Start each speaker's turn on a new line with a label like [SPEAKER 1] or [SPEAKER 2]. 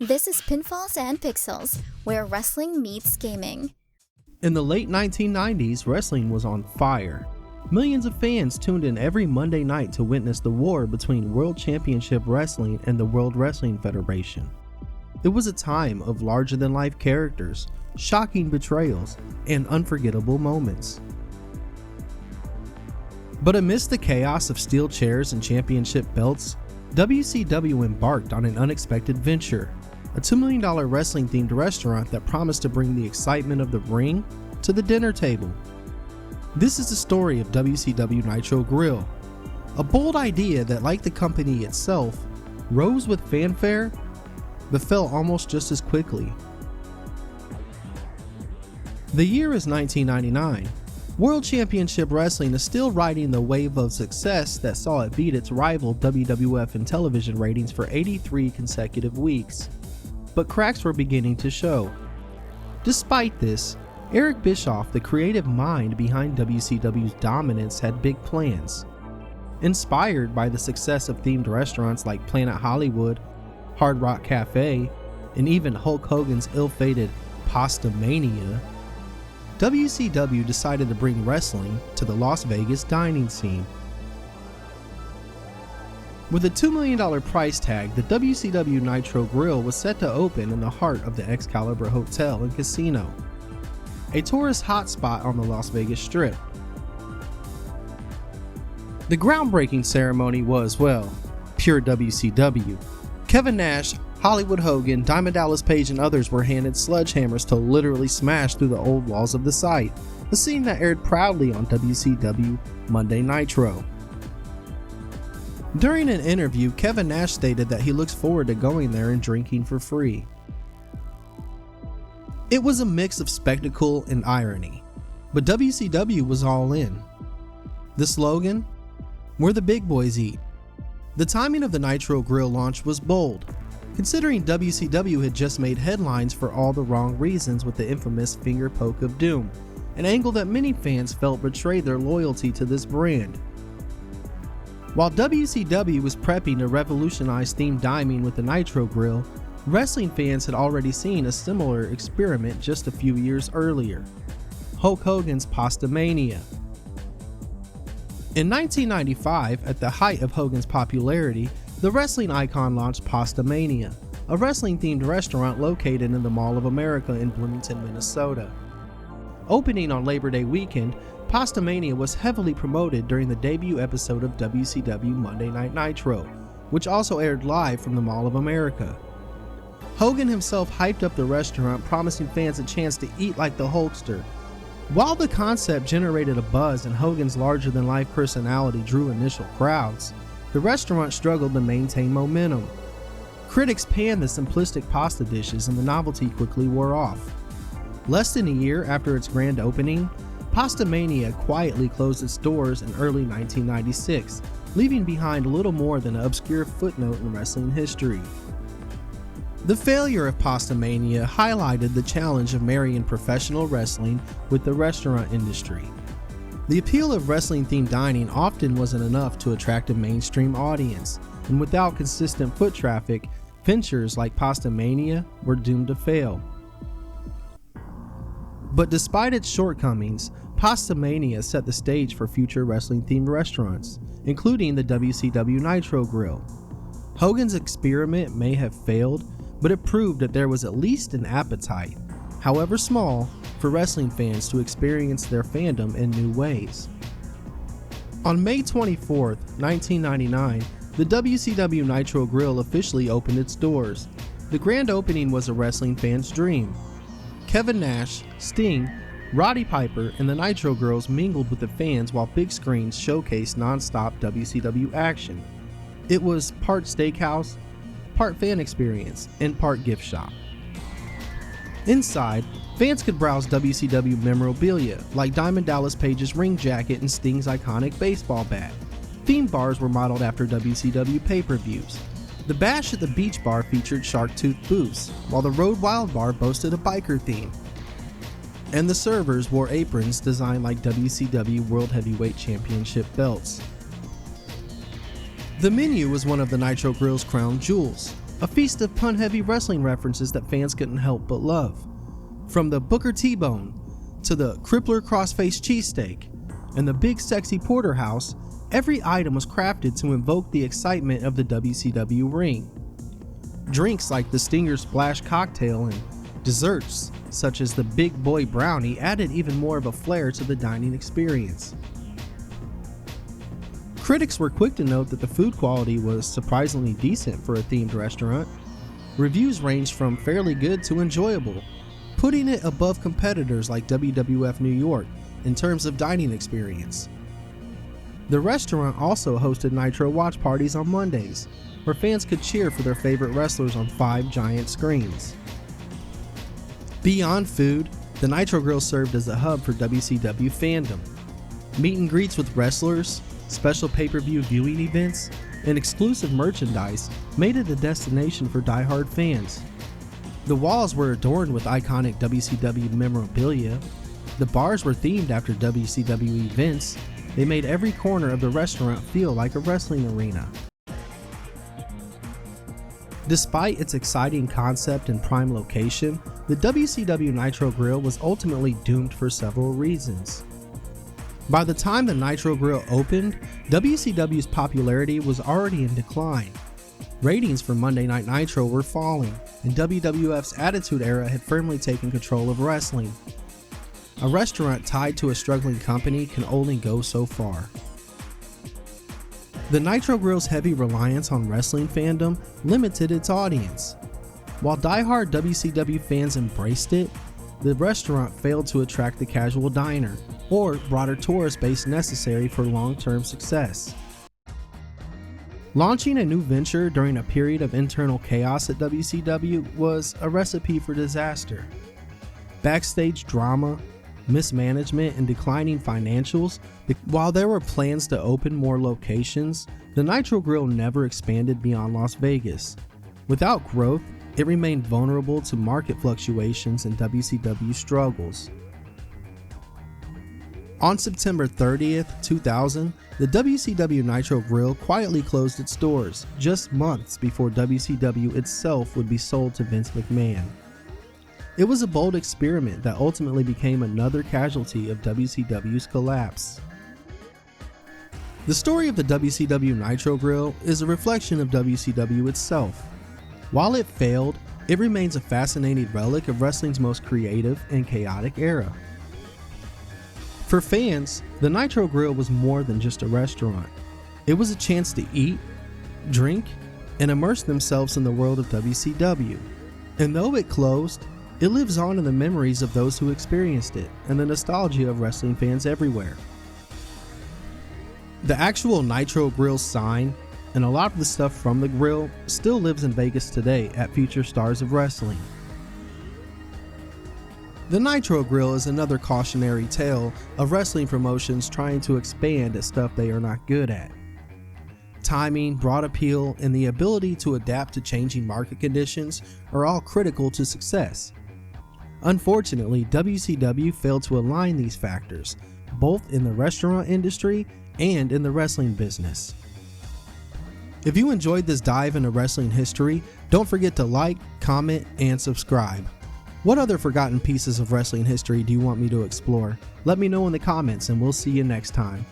[SPEAKER 1] This is Pinfalls and Pixels, where wrestling meets gaming.
[SPEAKER 2] In the late 1990s, wrestling was on fire. Millions of fans tuned in every Monday night to witness the war between World Championship Wrestling and the World Wrestling Federation. It was a time of larger-than-life characters, shocking betrayals, and unforgettable moments. But amidst the chaos of steel chairs and championship belts, WCW embarked on an unexpected venture, a $2 million wrestling-themed restaurant that promised to bring the excitement of the ring to the dinner table. This is the story of WCW Nitro Grill, a bold idea that, like the company itself, rose with fanfare but fell almost just as quickly. The year is 1999. World Championship Wrestling is still riding the wave of success that saw it beat its rival WWF in television ratings for 83 consecutive weeks. But cracks were beginning to show. Despite this, Eric Bischoff, the creative mind behind WCW's dominance, had big plans. Inspired by the success of themed restaurants like Planet Hollywood, Hard Rock Cafe, and even Hulk Hogan's ill-fated Pasta Mania, WCW decided to bring wrestling to the Las Vegas dining scene. With a $2 million price tag, the WCW Nitro Grill was set to open in the heart of the Excalibur Hotel and Casino, a tourist hotspot on the Las Vegas Strip. The groundbreaking ceremony was, well, pure WCW. Kevin Nash, Hollywood Hogan, Diamond Dallas Page, and others were handed sledgehammers to literally smash through the old walls of the site, a scene that aired proudly on WCW Monday Nitro. During an interview, Kevin Nash stated that he looks forward to going there and drinking for free. It was a mix of spectacle and irony, but WCW was all in. The slogan? Where the big boys eat. The timing of the Nitro Grill launch was bold, considering WCW had just made headlines for all the wrong reasons with the infamous finger poke of doom, an angle that many fans felt betrayed their loyalty to this brand. While WCW was prepping to revolutionize themed dining with the Nitro Grill, wrestling fans had already seen a similar experiment just a few years earlier, Hulk Hogan's Pasta Mania. In 1995, at the height of Hogan's popularity, the wrestling icon launched Pasta Mania, a wrestling-themed restaurant located in the Mall of America in Bloomington, Minnesota. Opening on Labor Day weekend, Pasta Mania was heavily promoted during the debut episode of WCW Monday Night Nitro, which also aired live from the Mall of America. Hogan himself hyped up the restaurant, promising fans a chance to eat like the Hulkster. While the concept generated a buzz and Hogan's larger-than-life personality drew initial crowds, the restaurant struggled to maintain momentum. Critics panned the simplistic pasta dishes and the novelty quickly wore off. Less than a year after its grand opening, Pasta Mania quietly closed its doors in early 1996, leaving behind little more than an obscure footnote in wrestling history. The failure of Pasta Mania highlighted the challenge of marrying professional wrestling with the restaurant industry. The appeal of wrestling-themed dining often wasn't enough to attract a mainstream audience, and without consistent foot traffic, ventures like Pasta Mania were doomed to fail. But despite its shortcomings, Pasta Mania set the stage for future wrestling-themed restaurants, including the WCW Nitro Grill. Hogan's experiment may have failed, but it proved that there was at least an appetite, however small, for wrestling fans to experience their fandom in new ways. On May 24, 1999, the WCW Nitro Grill officially opened its doors. The grand opening was a wrestling fan's dream. Kevin Nash, Sting, Roddy Piper, and the Nitro Girls mingled with the fans while big screens showcased non-stop WCW action. It was part steakhouse, part fan experience, and part gift shop. Inside, fans could browse WCW memorabilia like Diamond Dallas Page's ring jacket and Sting's iconic baseball bat. Theme bars were modeled after WCW pay-per-views. The Bash at the Beach Bar featured shark tooth booths, while the Road Wild Bar boasted a biker theme. And the servers wore aprons designed like WCW World Heavyweight Championship belts. The menu was one of the Nitro Grill's crown jewels. a feast of pun-heavy wrestling references that fans couldn't help but love. From the Booker T-Bone to the Crippler Crossface Cheesesteak and the Big Sexy Porterhouse, every item was crafted to invoke the excitement of the WCW ring. Drinks like the Stinger Splash cocktail and desserts such as the Big Boy Brownie added even more of a flair to the dining experience. Critics were quick to note that the food quality was surprisingly decent for a themed restaurant. Reviews ranged from fairly good to enjoyable, putting it above competitors like WWF New York in terms of dining experience. The restaurant also hosted Nitro watch parties on Mondays, where fans could cheer for their favorite wrestlers on 5 giant screens. Beyond food, the Nitro Grill served as a hub for WCW fandom. Meet and greets with wrestlers, special pay-per-view viewing events, and exclusive merchandise made it a destination for die-hard fans. The walls were adorned with iconic WCW memorabilia. The bars were themed after WCW events. They made every corner of the restaurant feel like a wrestling arena. Despite its exciting concept and prime location, the WCW Nitro Grill was ultimately doomed for several reasons. By the time the Nitro Grill opened, WCW's popularity was already in decline. Ratings for Monday Night Nitro were falling, and WWF's Attitude Era had firmly taken control of wrestling. A restaurant tied to a struggling company can only go so far. The Nitro Grill's heavy reliance on wrestling fandom limited its audience. While die-hard WCW fans embraced it, the restaurant failed to attract the casual diner or broader tourist base necessary for long-term success. Launching a new venture during a period of internal chaos at WCW was a recipe for disaster. Backstage drama, mismanagement, and declining financials. While there were plans to open more locations, the Nitro Grill never expanded beyond Las Vegas. Without growth, it remained vulnerable to market fluctuations and WCW struggles. On September 30th, 2000, the WCW Nitro Grill quietly closed its doors, just months before WCW itself would be sold to Vince McMahon. It was a bold experiment that ultimately became another casualty of WCW's collapse. The story of the WCW Nitro Grill is a reflection of WCW itself. While it failed, it remains a fascinating relic of wrestling's most creative and chaotic era. For fans, the Nitro Grill was more than just a restaurant. It was a chance to eat, drink, and immerse themselves in the world of WCW. And though it closed, it lives on in the memories of those who experienced it and the nostalgia of wrestling fans everywhere. The actual Nitro Grill sign and a lot of the stuff from the grill still lives in Vegas today at future stars of wrestling. The Nitro Grill is another cautionary tale of wrestling promotions trying to expand at stuff they are not good at. Timing, broad appeal, and the ability to adapt to changing market conditions are all critical to success. Unfortunately, WCW failed to align these factors, both in the restaurant industry and in the wrestling business. If you enjoyed this dive into wrestling history, don't forget to like, comment, and subscribe. What other forgotten pieces of wrestling history do you want me to explore? Let me know in the comments and we'll see you next time.